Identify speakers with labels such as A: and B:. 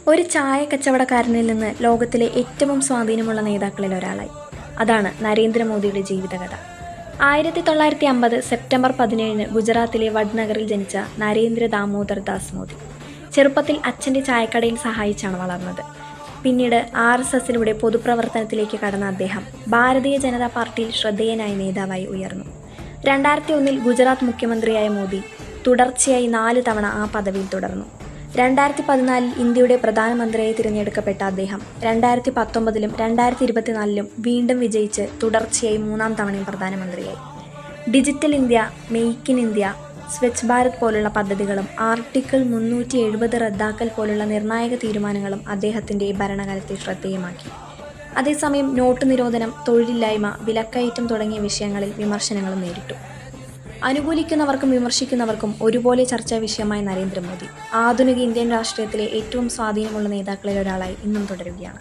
A: ഒരു ചായ കച്ചവടക്കാരനിൽ നിന്ന് ലോകത്തിലെ ഏറ്റവും സ്വാധീനമുള്ള നേതാക്കളിൽ ഒരാളായി. അതാണ് നരേന്ദ്രമോദിയുടെ ജീവിതകഥ. 1950 സെപ്റ്റംബർ 17 ഗുജറാത്തിലെ വഡ്നഗറിൽ ജനിച്ച നരേന്ദ്ര ദാമോദർ ദാസ് മോദി. ചെറുപ്പത്തിൽ അച്ഛൻ്റെ ചായക്കടയിൽ സഹായിച്ചാണ് വളർന്നത്. പിന്നീട് RSSലൂടെ പൊതുപ്രവർത്തനത്തിലേക്ക് കടന്ന അദ്ദേഹം ഭാരതീയ ജനതാ പാർട്ടിയിൽ ശ്രദ്ധേയനായ നേതാവായി ഉയർന്നു. 2001 ഗുജറാത്ത് മുഖ്യമന്ത്രിയായ മോദി തുടർച്ചയായി 4 തവണ ആ പദവിയിൽ തുടർന്നു. 2014 ഇന്ത്യയുടെ പ്രധാനമന്ത്രിയായി തിരഞ്ഞെടുക്കപ്പെട്ട അദ്ദേഹം 2019 2024 വീണ്ടും വിജയിച്ച് തുടർച്ചയായി 3-ാം തവണയും പ്രധാനമന്ത്രിയായി. Digital India, make in India, Swachh Bharat പോലുള്ള പദ്ധതികളും ആർട്ടിക്കിൾ 370 റദ്ദാക്കൽ പോലുള്ള നിർണായക തീരുമാനങ്ങളും അദ്ദേഹത്തിൻ്റെ ഭരണകാലത്തെ ശ്രദ്ധേയമാക്കി. അതേസമയം നോട്ട് നിരോധനം, തൊഴിലില്ലായ്മ, വിലക്കയറ്റം തുടങ്ങിയ വിഷയങ്ങളിൽ വിമർശനങ്ങളും നേരിട്ടു. അനുകൂലിക്കുന്നവർക്കും വിമർശിക്കുന്നവർക്കും ഒരുപോലെ ചർച്ചാ വിഷയമായ നരേന്ദ്രമോദി ആധുനിക ഇന്ത്യൻ രാഷ്ട്രീയത്തിലെ ഏറ്റവും സ്വാധീനമുള്ള നേതാക്കളിൽ ഒരാളായി ഇന്നും തുടരുകയാണ്.